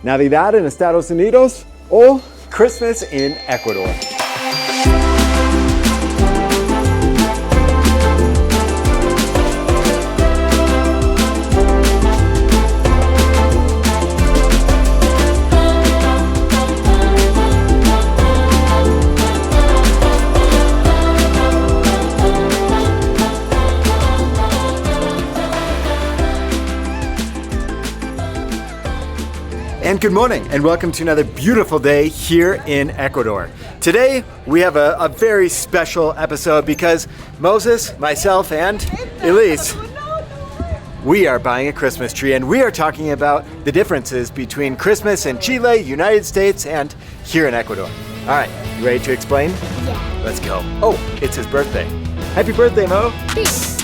Navidad en Estados Unidos o Christmas in Ecuador. And good morning, and welcome to another beautiful day here in Ecuador. Today, we have a very special episode because Moses, myself, and Elise, we are buying a Christmas tree, and we are talking about the differences between Christmas in Chile, United States, and here in Ecuador. All right, you ready to explain? Yeah. Let's go. Oh, it's his birthday. Happy birthday, Mo. Peace.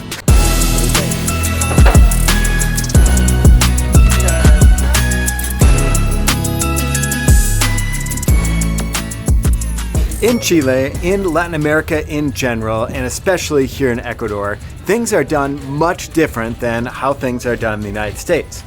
In Chile, in Latin America in general, and especially here in Ecuador, things are done much different than how things are done in the United States.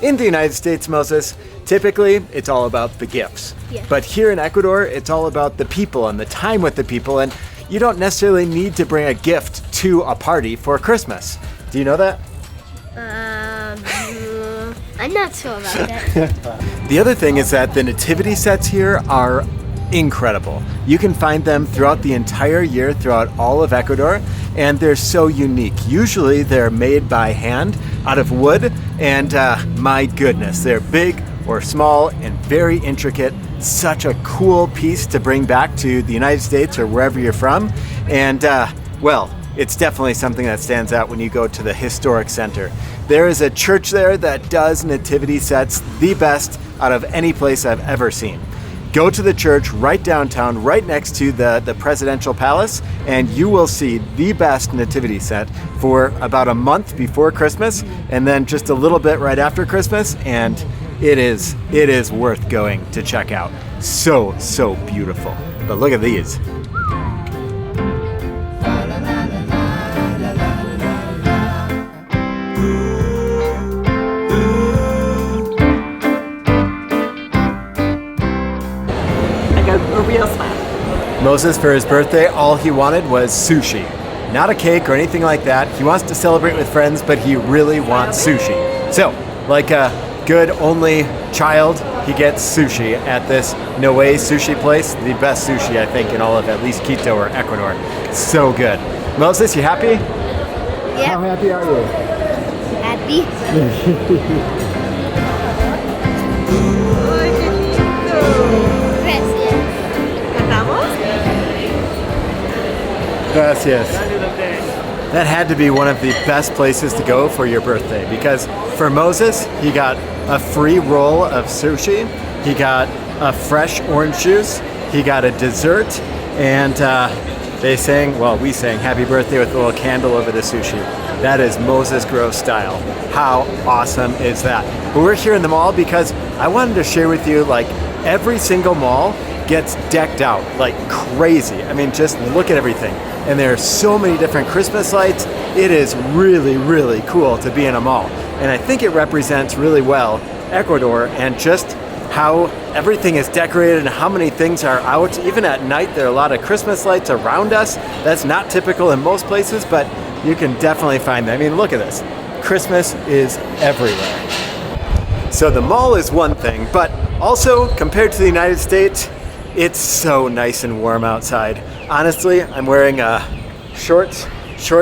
In the United States, Moses, typically it's all about the gifts. Yeah. But here in Ecuador, it's all about the people and the time with the people, and you don't necessarily need to bring a gift to a party for Christmas. Do you know that? I'm not sure about that. The other thing is that the nativity sets here are incredible. You can find them throughout the entire year, throughout all of Ecuador, and they're so unique. Usually they're made by hand out of wood, and my goodness, they're big or small and very intricate. Such a cool piece to bring back to the United States or wherever you're from, and well, it's definitely something that stands out when you go to the historic center. There is a church there that does nativity sets the best out of any place I've ever seen. Go to the church right downtown, right next to the presidential palace, and you will see the best nativity set for about a month before Christmas, and then just a little bit right after Christmas, and it is worth going to check out. So beautiful. But look at these. A real smile. Moses, for his birthday, all he wanted was sushi. Not a cake or anything like that. He wants to celebrate with friends, but he really wants sushi. So, like a good only child, he gets sushi at this Noe sushi place. The best sushi, I think, in all of at least Quito or Ecuador. So good. Moses, you happy? How Yeah. happy are you? Happy. Gracias. That had to be one of the best places to go for your birthday because for Moses, he got a free roll of sushi, he got a fresh orange juice, he got a dessert, and we sang happy birthday with a little candle over the sushi. That is Moses Gross style. How awesome is that? But we're here in the mall because I wanted to share with you, like, every single mall gets decked out like crazy. I mean, just look at everything. And there are so many different Christmas lights. It is really cool to be in a mall. And I think it represents really well Ecuador and just how everything is decorated and how many things are out. Even at night, there are a lot of Christmas lights around us. That's not typical in most places, but you can definitely find them. I mean, look at this. Christmas is everywhere. So the mall is one thing, but also compared to the United States, it's so nice and warm outside. Honestly, I'm wearing short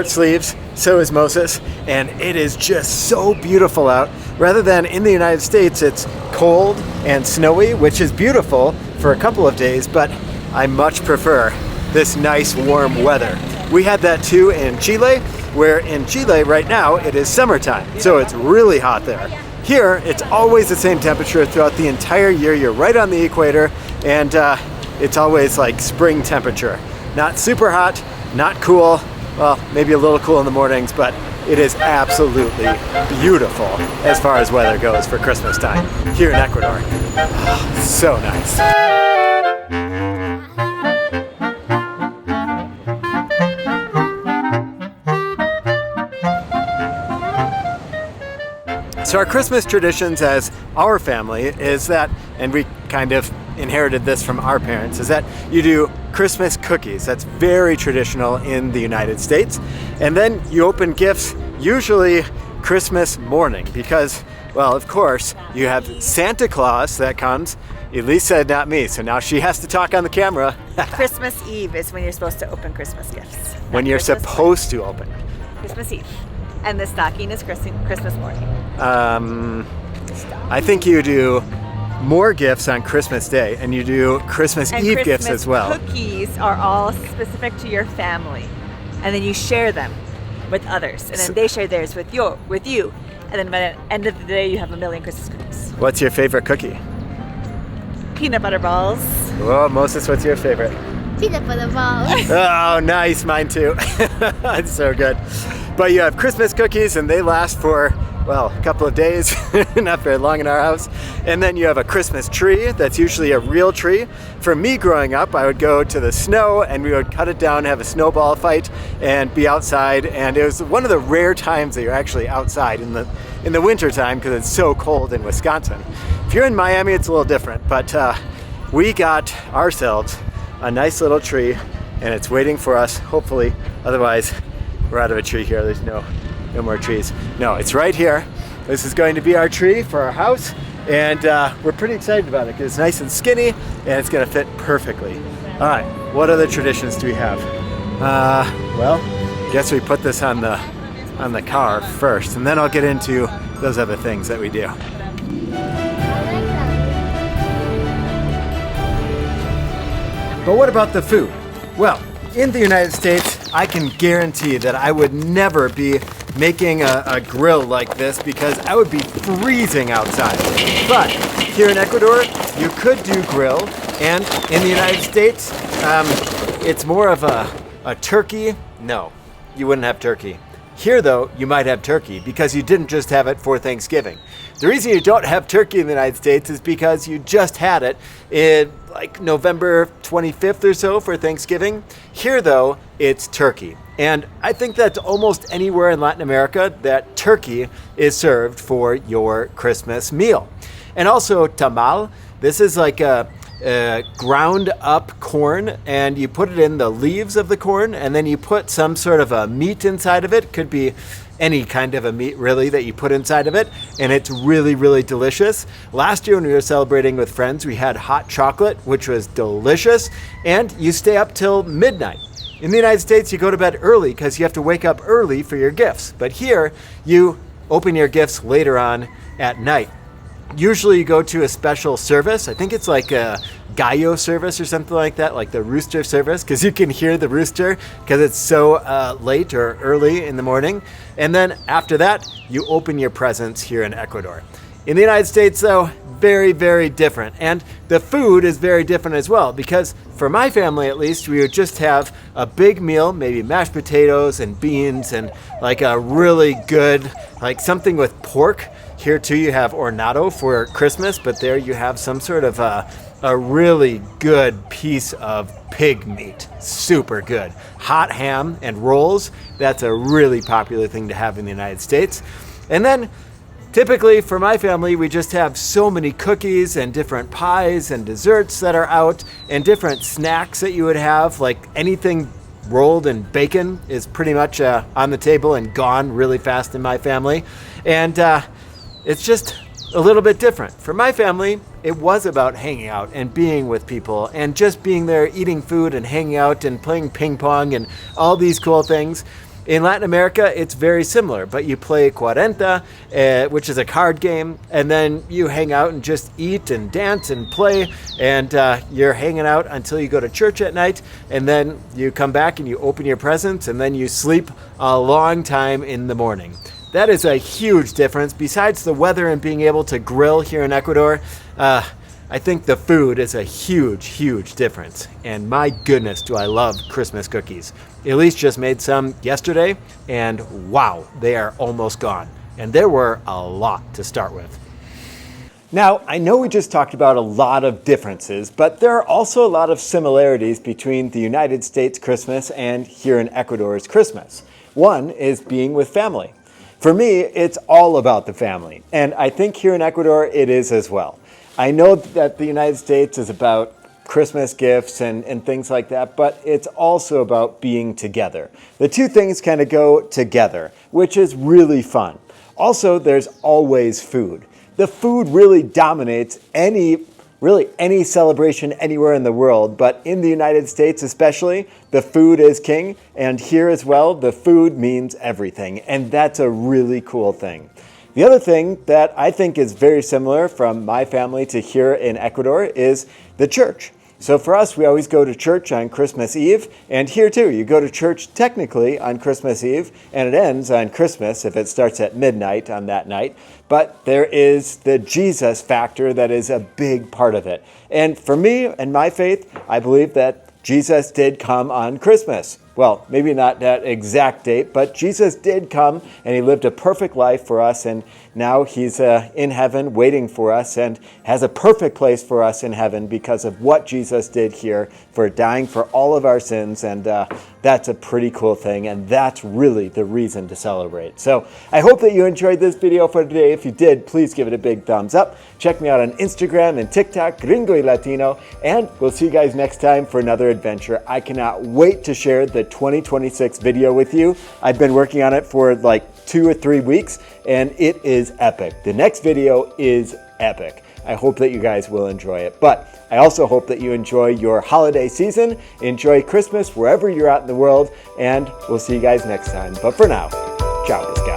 sleeves, so is Moses, and it is just so beautiful out. Rather than in the United States, it's cold and snowy, which is beautiful for a couple of days, but I much prefer this nice warm weather. We had that too in Chile, where in Chile right now it is summertime, so it's really hot there. Here, it's always the same temperature throughout the entire year. You're right on the equator, and it's always like spring temperature. Not super hot, not cool, well, maybe a little cool in the mornings, but it is absolutely beautiful as far as weather goes for Christmas time here in Ecuador. Oh, so nice. So our Christmas traditions as our family is that, and we kind of inherited this from our parents, is that you do Christmas cookies. That's very traditional in the United States. And then you open gifts usually Christmas morning because, well, of course, you have Santa Claus that comes. Elise said not me, so now she has to talk on the camera. Christmas Eve is when you're supposed to open Christmas gifts. When you're Christmas supposed to open. Christmas Eve. And the stocking is Christmas morning. I think you do more gifts on Christmas Day, and you do Christmas Eve gifts as well. Cookies are all specific to your family, and then you share them with others, and then they share theirs with you, and then by the end of the day, you have a million Christmas cookies. What's your favorite cookie? Peanut butter balls. Oh, Moses, what's your favorite? Peanut butter balls. Oh, nice, mine too. It's so good. But you have Christmas cookies, and they last for, well, a couple of days, not very long in our house. And then you have a Christmas tree that's usually a real tree. For me growing up, I would go to the snow and we would cut it down, have a snowball fight, and be outside. And it was one of the rare times that you're actually outside in the winter time because it's so cold in Wisconsin. If you're in Miami, it's a little different, but we got ourselves a nice little tree and it's waiting for us, hopefully. Otherwise, we're out of a tree here. There's no more trees. No, it's right here. This is going to be our tree for our house, and we're pretty excited about it because it's nice and skinny and it's going to fit perfectly. All right, what other traditions do we have? Well, I guess we put this on the car first, and then I'll get into those other things that we do. But what about the food? Well, in the United States, I can guarantee that I would never be making a grill like this because I would be freezing outside. But here in Ecuador, you could do grill, and in the United States, it's more of a turkey. No, you wouldn't have turkey. Here though, you might have turkey because you didn't just have it for Thanksgiving. The reason you don't have turkey in the United States is because you just had it in like November 25th or so for Thanksgiving. Here though, it's turkey. And I think that's almost anywhere in Latin America that turkey is served for your Christmas meal. And also tamal, this is like a ground up corn, and you put it in the leaves of the corn, and then you put some sort of a meat inside of it. Could be any kind of a meat really that you put inside of it, and it's really, really delicious. Last year when we were celebrating with friends, we had hot chocolate, which was delicious, and you stay up till midnight. In the United States, you go to bed early because you have to wake up early for your gifts. But here, you open your gifts later on at night. Usually you go to a special service. I think it's like a gallo service or something like that, like the rooster service, because you can hear the rooster because it's so late or early in the morning. And then after that, you open your presents here in Ecuador. In the United States, though, very, very different. And the food is very different as well, because for my family, at least, we would just have a big meal, maybe mashed potatoes and beans and like a really good, like something with pork. Here too, you have ornado for Christmas, but there you have some sort of a really good piece of pig meat. Super good. Hot ham and rolls, that's a really popular thing to have in the United States. And then typically for my family, we just have so many cookies and different pies and desserts that are out and different snacks that you would have, like anything rolled in bacon is pretty much on the table and gone really fast in my family. And it's just a little bit different. For my family, it was about hanging out and being with people and just being there, eating food and hanging out and playing ping pong and all these cool things. In Latin America, it's very similar, but you play cuarenta, which is a card game, and then you hang out and just eat and dance and play, and you're hanging out until you go to church at night, and then you come back and you open your presents, and then you sleep a long time in the morning. That is a huge difference. Besides the weather and being able to grill here in Ecuador, I think the food is a huge, huge difference. And my goodness, do I love Christmas cookies. Elise just made some yesterday, and wow, they are almost gone. And there were a lot to start with. Now, I know we just talked about a lot of differences, but there are also a lot of similarities between the United States Christmas and here in Ecuador's Christmas. One is being with family. For me, it's all about the family. And I think here in Ecuador, it is as well. I know that the United States is about Christmas gifts and things like that, but it's also about being together. The two things kind of go together, which is really fun. Also, there's always food. The food really dominates any celebration anywhere in the world, but in the United States especially, the food is king, and here as well, the food means everything, and that's a really cool thing. The other thing that I think is very similar from my family to here in Ecuador is the church. So for us, we always go to church on Christmas Eve, and here too, you go to church technically on Christmas Eve, and it ends on Christmas if it starts at midnight on that night. But there is the Jesus factor that is a big part of it. And for me and my faith, I believe that Jesus did come on Christmas. Well, maybe not that exact date, but Jesus did come and he lived a perfect life for us, and now he's in heaven waiting for us and has a perfect place for us in heaven because of what Jesus did here for dying for all of our sins, and that's a pretty cool thing, and that's really the reason to celebrate. So I hope that you enjoyed this video for today. If you did, please give it a big thumbs up. Check me out on Instagram and TikTok, Gringo y Latino, and we'll see you guys next time for another adventure. I cannot wait to share the 2026 video with you. I've been working on it for like 2 or 3 weeks, and it is epic. The next video is epic. I hope that you guys will enjoy it. But I also hope that you enjoy your holiday season, enjoy Christmas wherever you're at in the world, and we'll see you guys next time. But for now, ciao, pescado.